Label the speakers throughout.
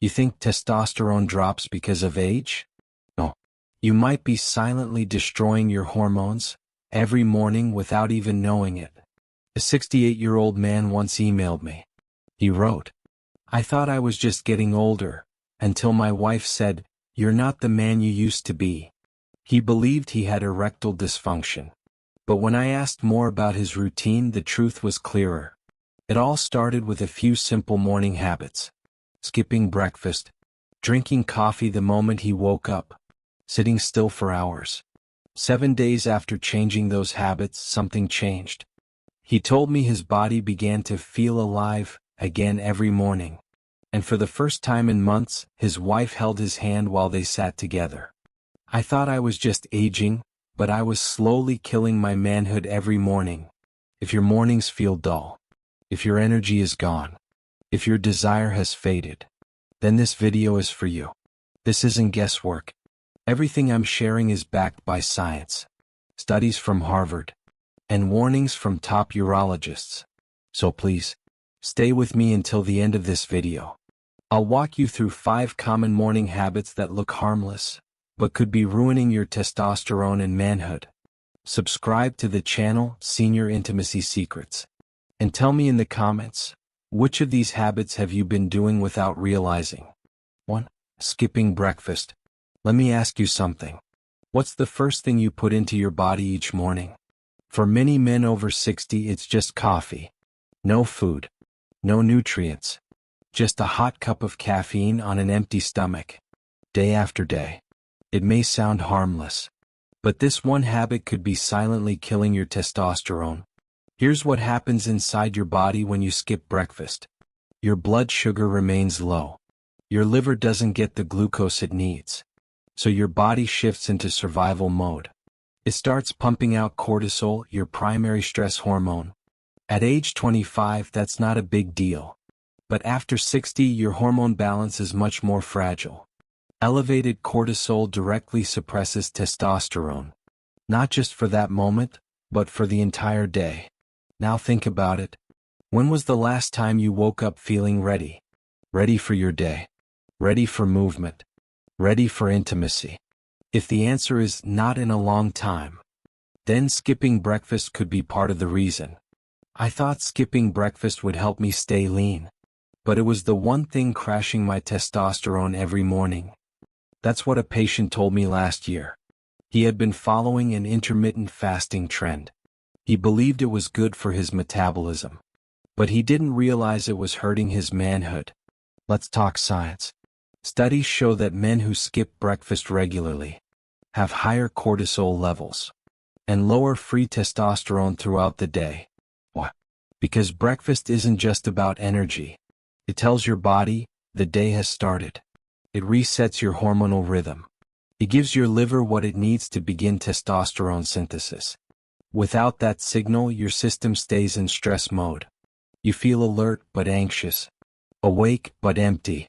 Speaker 1: You think testosterone drops because of age? No. You might be silently destroying your hormones every morning without even knowing it. A 68-year-old man once emailed me. He wrote, "I thought I was just getting older, until my wife said, 'You're not the man you used to be.'" He believed he had erectile dysfunction. But when I asked more about his routine, the truth was clearer. It all started with a few simple morning habits. Skipping breakfast, drinking coffee the moment he woke up, sitting still for hours. 7 days after changing those habits, something changed. He told me his body began to feel alive again every morning. And for the first time in months, his wife held his hand while they sat together. I thought I was just aging, but I was slowly killing my manhood every morning. If your mornings feel dull, if your energy is gone, if your desire has faded, then this video is for you. This isn't guesswork. Everything I'm sharing is backed by science, studies from Harvard, and warnings from top urologists. So please, stay with me until the end of this video. I'll walk you through 5 common morning habits that look harmless, but could be ruining your testosterone and manhood. Subscribe to the channel Senior Intimacy Secrets. And tell me in the comments, which of these habits have you been doing without realizing? 1. Skipping breakfast. Let me ask you something. What's the first thing you put into your body each morning? For many men over 60, it's just coffee. No food. No nutrients. Just a hot cup of caffeine on an empty stomach. Day after day. It may sound harmless, but this one habit could be silently killing your testosterone. Here's what happens inside your body when you skip breakfast. Your blood sugar remains low. Your liver doesn't get the glucose it needs. So your body shifts into survival mode. It starts pumping out cortisol, your primary stress hormone. At age 25, that's not a big deal. But after 60, your hormone balance is much more fragile. Elevated cortisol directly suppresses testosterone. Not just for that moment, but for the entire day. Now think about it. When was the last time you woke up feeling ready? Ready for your day? Ready for movement? Ready for intimacy? If the answer is not in a long time, then skipping breakfast could be part of the reason. I thought skipping breakfast would help me stay lean. But it was the one thing crashing my testosterone every morning. That's what a patient told me last year. He had been following an intermittent fasting trend. He believed it was good for his metabolism. But he didn't realize it was hurting his manhood. Let's talk science. Studies show that men who skip breakfast regularly have higher cortisol levels and lower free testosterone throughout the day. Why? Because breakfast isn't just about energy. It tells your body the day has started. It resets your hormonal rhythm. It gives your liver what it needs to begin testosterone synthesis. Without that signal, your system stays in stress mode. You feel alert but anxious, awake but empty,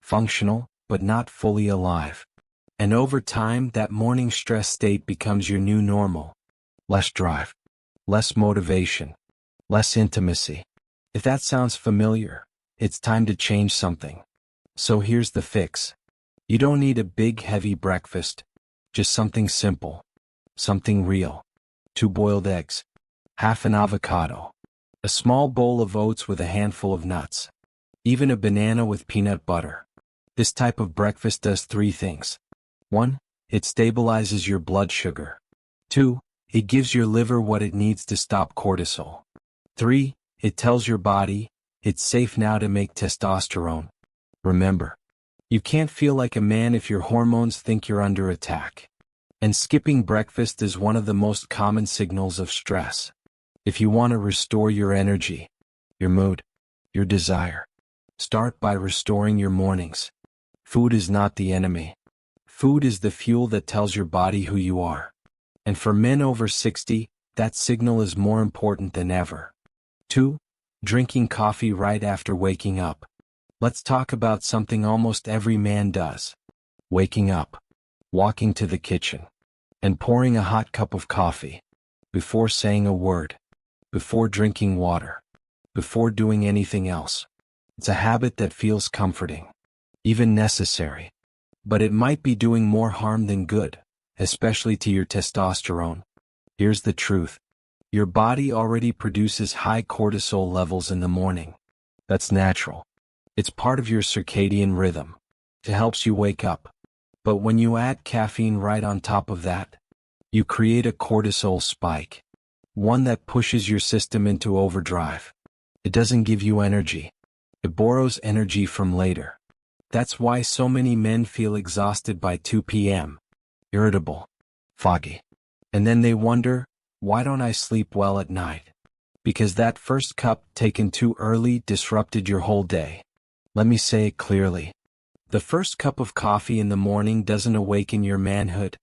Speaker 1: functional but not fully alive. And over time, that morning stress state becomes your new normal. Less drive, less motivation, less intimacy. If that sounds familiar, it's time to change something. So here's the fix. You don't need a big heavy breakfast, just something simple, something real. 2 boiled eggs, half an avocado, a small bowl of oats with a handful of nuts, even a banana with peanut butter. This type of breakfast does 3 things. 1. It stabilizes your blood sugar. 2. It gives your liver what it needs to stop cortisol. 3. It tells your body, it's safe now to make testosterone. Remember, you can't feel like a man if your hormones think you're under attack. And skipping breakfast is one of the most common signals of stress. If you want to restore your energy, your mood, your desire, start by restoring your mornings. Food is not the enemy. Food is the fuel that tells your body who you are. And for men over 60, that signal is more important than ever. 2. Drinking coffee right after waking up. Let's talk about something almost every man does. Waking up, walking to the kitchen, and pouring a hot cup of coffee. Before saying a word, before drinking water, before doing anything else. It's a habit that feels comforting. even necessary. But it might be doing more harm than good, especially to your testosterone. Here's the truth. Your body already produces high cortisol levels in the morning. That's natural. It's part of your circadian rhythm. It helps you wake up. But when you add caffeine right on top of that, you create a cortisol spike. One that pushes your system into overdrive. It doesn't give you energy. It borrows energy from later. That's why so many men feel exhausted by 2 p.m. Irritable. Foggy. And then they wonder, why don't I sleep well at night? Because that first cup taken too early disrupted your whole day. Let me say it clearly. The first cup of coffee in the morning doesn't awaken your manhood.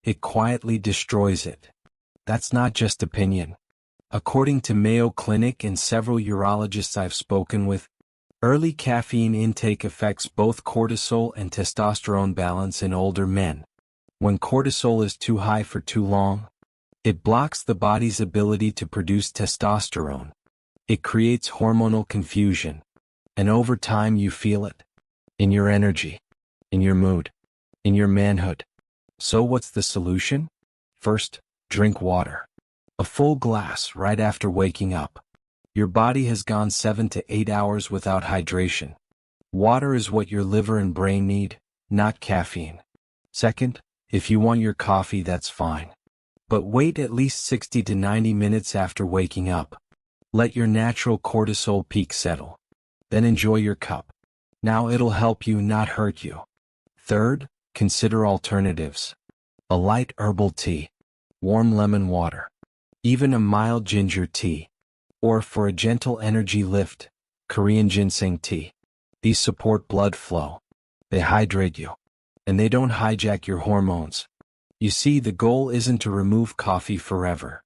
Speaker 1: It quietly destroys it. That's not just opinion. According to Mayo Clinic and several urologists I've spoken with, early caffeine intake affects both cortisol and testosterone balance in older men. When cortisol is too high for too long, it blocks the body's ability to produce testosterone. It creates hormonal confusion. And over time you feel it. In your energy. In your mood. In your manhood. So what's the solution? First, drink water. A full glass right after waking up. Your body has gone 7 to 8 hours without hydration. Water is what your liver and brain need, not caffeine. Second, if you want your coffee, that's fine. But wait at least 60 to 90 minutes after waking up. Let your natural cortisol peak settle. Then enjoy your cup. Now it'll help you, not hurt you. Third, consider alternatives. A light herbal tea. Warm lemon water. Even a mild ginger tea. Or for a gentle energy lift, Korean ginseng tea. These support blood flow. They hydrate you. And they don't hijack your hormones. You see, the goal isn't to remove coffee forever.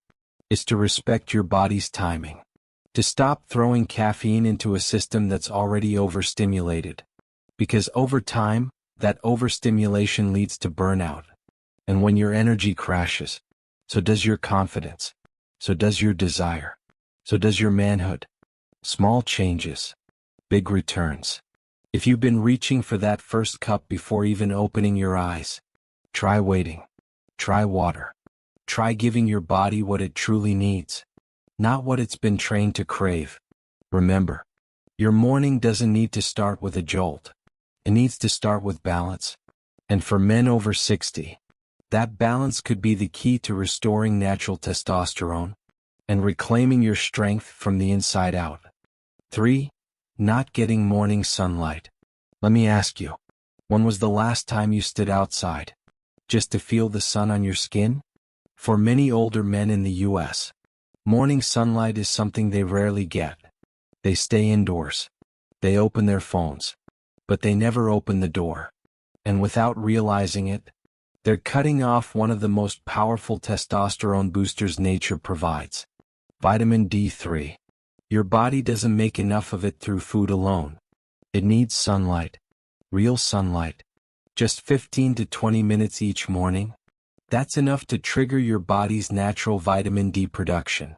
Speaker 1: It's to respect your body's timing. To stop throwing caffeine into a system that's already overstimulated. Because over time, that overstimulation leads to burnout. And when your energy crashes, so does your confidence. So does your desire. So does your manhood. Small changes. Big returns. If you've been reaching for that first cup before even opening your eyes, try waiting. Try water. Try giving your body what it truly needs. Not what it's been trained to crave. Remember, your morning doesn't need to start with a jolt. It needs to start with balance. And for men over 60, that balance could be the key to restoring natural testosterone and reclaiming your strength from the inside out. 3. Not getting morning sunlight. Let me ask you, when was the last time you stood outside just to feel the sun on your skin? For many older men in the U.S., morning sunlight is something they rarely get. They stay indoors. They open their phones. But they never open the door. And without realizing it, they're cutting off one of the most powerful testosterone boosters nature provides. Vitamin D3. Your body doesn't make enough of it through food alone. It needs sunlight. Real sunlight. Just 15 to 20 minutes each morning. That's enough to trigger your body's natural vitamin D production.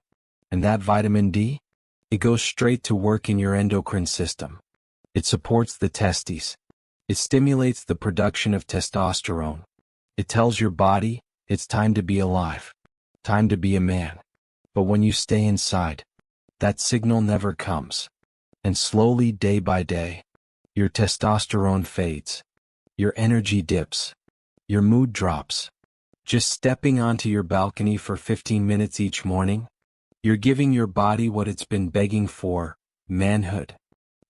Speaker 1: And that vitamin D? It goes straight to work in your endocrine system. It supports the testes. It stimulates the production of testosterone. It tells your body, it's time to be alive. Time to be a man. But when you stay inside, that signal never comes. And slowly, day by day, your testosterone fades. Your energy dips. Your mood drops. Just stepping onto your balcony for 15 minutes each morning, you're giving your body what it's been begging for, manhood.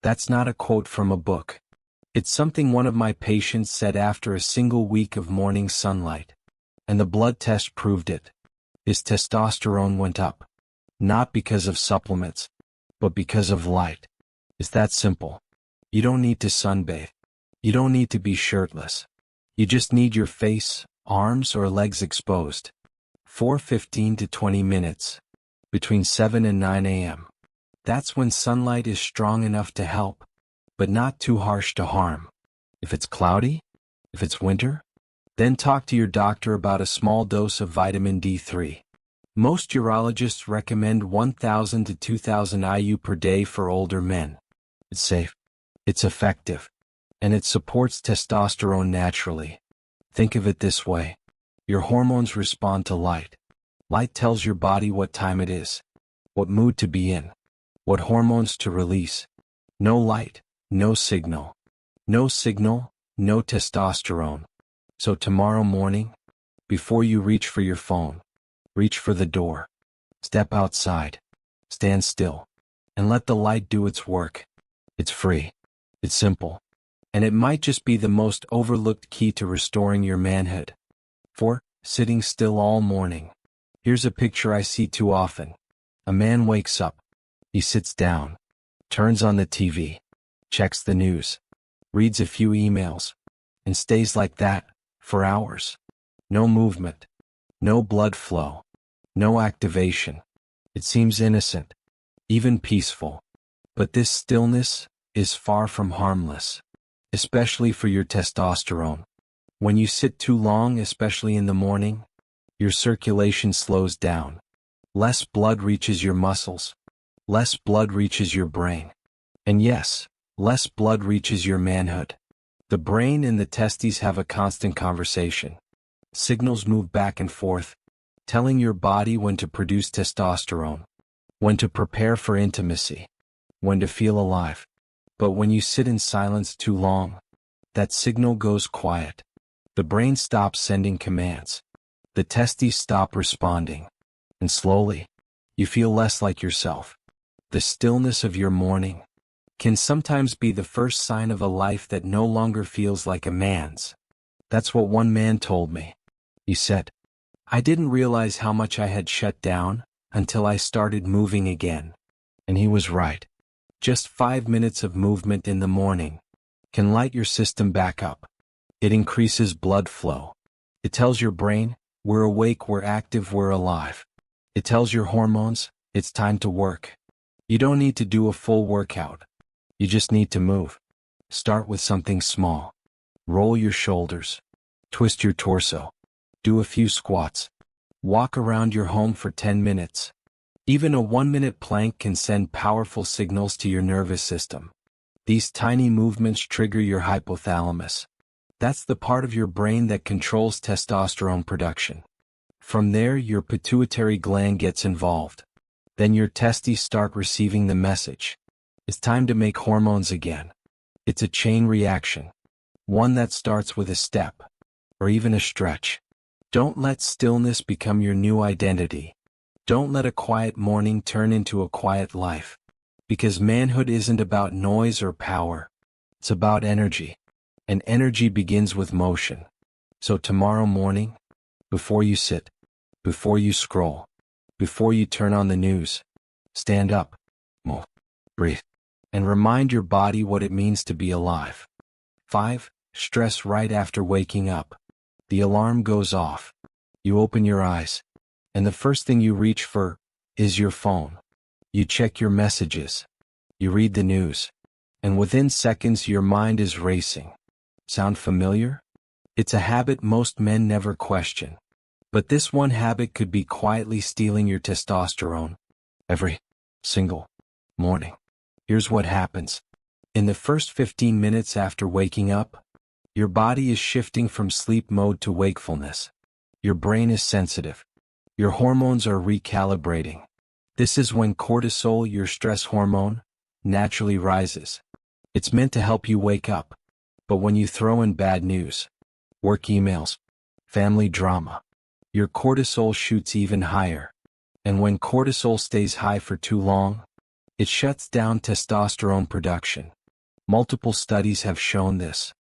Speaker 1: That's not a quote from a book. It's something one of my patients said after a single week of morning sunlight. And the blood test proved it. His testosterone went up. Not because of supplements, but because of light. It's that simple. You don't need to sunbathe. You don't need to be shirtless. You just need your face, arms or legs exposed. For 15 to 20 minutes. Between 7 and 9 a.m. That's when sunlight is strong enough to help, but not too harsh to harm. If it's cloudy, if it's winter, then talk to your doctor about a small dose of vitamin D3. Most urologists recommend 1,000 to 2,000 IU per day for older men. It's safe. It's effective. and it supports testosterone naturally. Think of it this way. Your hormones respond to light. Light tells your body what time it is, what mood to be in, what hormones to release. No light, no signal. No signal, no testosterone. So tomorrow morning, before you reach for your phone, reach for the door. Step outside. Stand still. And let the light do its work. It's free. It's simple. And it might just be the most overlooked key to restoring your manhood. 4. Sitting still all morning. Here's a picture I see too often. A man wakes up. He sits down. Turns on the TV. Checks the news. Reads a few emails. And stays like that for hours. No movement. No blood flow. No activation. It seems innocent. Even peaceful. But this stillness is far from harmless. Especially for your testosterone. When you sit too long, especially in the morning, your circulation slows down. Less blood reaches your muscles. Less blood reaches your brain. And yes, less blood reaches your manhood. The brain and the testes have a constant conversation. Signals move back and forth, telling your body when to produce testosterone, when to prepare for intimacy, when to feel alive. But when you sit in silence too long, that signal goes quiet. The brain stops sending commands. The testes stop responding. And slowly, you feel less like yourself. The stillness of your morning can sometimes be the first sign of a life that no longer feels like a man's. That's what one man told me. He said, "I didn't realize how much I had shut down until I started moving again." And he was right. Just 5 minutes of movement in the morning can light your system back up. It increases blood flow. It tells your brain, we're awake, we're active, we're alive. It tells your hormones, it's time to work. You don't need to do a full workout. You just need to move. Start with something small. Roll your shoulders. Twist your torso. Do a few squats. Walk around your home for 10 minutes. Even a 1-minute plank can send powerful signals to your nervous system. These tiny movements trigger your hypothalamus. That's the part of your brain that controls testosterone production. From there, your pituitary gland gets involved. Then your testes start receiving the message. It's time to make hormones again. It's a chain reaction. One that starts with a step, or even a stretch. Don't let stillness become your new identity. Don't let a quiet morning turn into a quiet life. Because manhood isn't about noise or power. It's about energy. And energy begins with motion. So tomorrow morning, before you sit, before you scroll, before you turn on the news, stand up, move, breathe, and remind your body what it means to be alive. 5. Stress right after waking up. The alarm goes off. You open your eyes, and the first thing you reach for is your phone. You check your messages. You read the news. And within seconds your mind is racing. Sound familiar? It's a habit most men never question. But this one habit could be quietly stealing your testosterone every single morning. Here's what happens. In the first 15 minutes after waking up, your body is shifting from sleep mode to wakefulness. Your brain is sensitive. Your hormones are recalibrating. This is when cortisol, your stress hormone, naturally rises. It's meant to help you wake up. But when you throw in bad news, work emails, family drama, your cortisol shoots even higher. And when cortisol stays high for too long, it shuts down testosterone production. Multiple studies have shown this.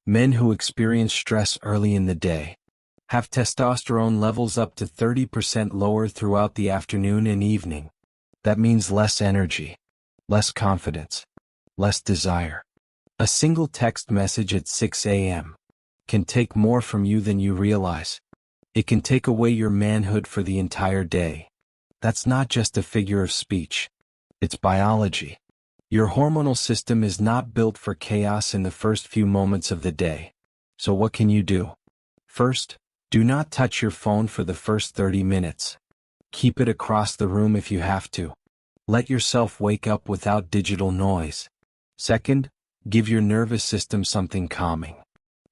Speaker 1: Men who experience stress early in the day have testosterone levels up to 30% lower throughout the afternoon and evening. That means less energy, less confidence, less desire. A single text message at 6 a.m. can take more from you than you realize. It can take away your manhood for the entire day. That's not just a figure of speech. It's biology. Your hormonal system is not built for chaos in the first few moments of the day. So what can you do? First, do not touch your phone for the first 30 minutes. Keep it across the room if you have to. Let yourself wake up without digital noise. Second, Give your nervous system something calming.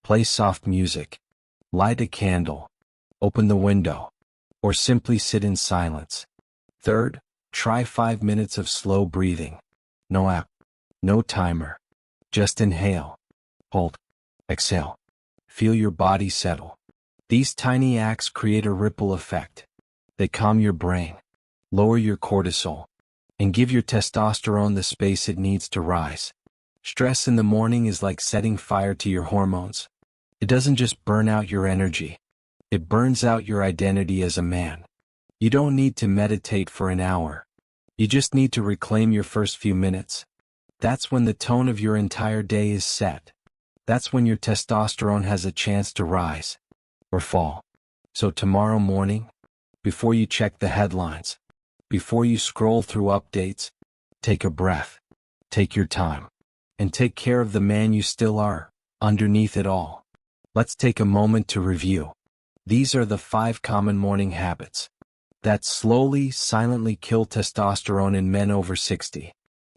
Speaker 1: Play soft music. Light a candle. Open the window. Or simply sit in silence. Third, try 5 minutes of slow breathing. No app. No timer. Just inhale. Hold. Exhale. Feel your body settle. These tiny acts create a ripple effect. They calm your brain, lower your cortisol, and give your testosterone the space it needs to rise. Stress in the morning is like setting fire to your hormones. It doesn't just burn out your energy. It burns out your identity as a man. You don't need to meditate for an hour. You just need to reclaim your first few minutes. That's when the tone of your entire day is set. That's when your testosterone has a chance to rise or fall. So tomorrow morning, before you check the headlines, before you scroll through updates, take a breath, take your time, and take care of the man you still are, underneath it all. Let's take a moment to review. These are the 5 common morning habits that slowly, silently kill testosterone in men over 60.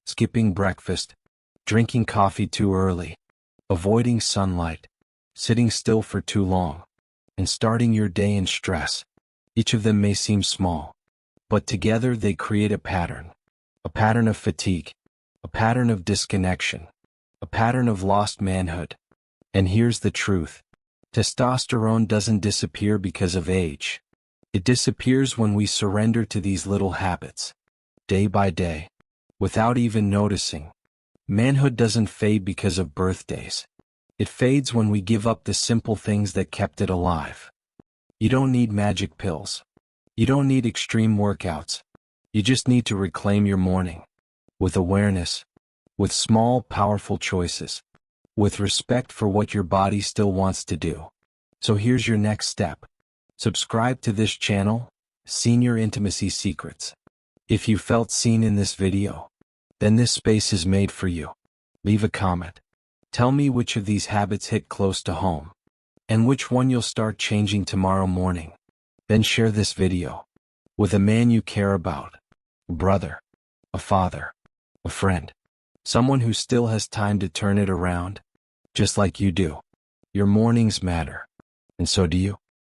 Speaker 1: Skipping breakfast, drinking coffee too early, avoiding sunlight, sitting still for too long, and starting your day in stress. Each of them may seem small, but together they create a pattern of fatigue, a pattern of disconnection, a pattern of lost manhood. And here's the truth. Testosterone doesn't disappear because of age. It disappears when we surrender to these little habits, day by day, without even noticing. Manhood doesn't fade because of birthdays. It fades when we give up the simple things that kept it alive. You don't need magic pills. You don't need extreme workouts. You just need to reclaim your morning. With awareness. With small, powerful choices. With respect for what your body still wants to do. So here's your next step. Subscribe to this channel, Senior Intimacy Secrets. If you felt seen in this video, then this space is made for you. Leave a comment. Tell me which of these habits hit close to home, and which one you'll start changing tomorrow morning. Then share this video with a man you care about, a brother, a father, a friend, someone who still has time to turn it around, just like you do. Your mornings matter, and so do you.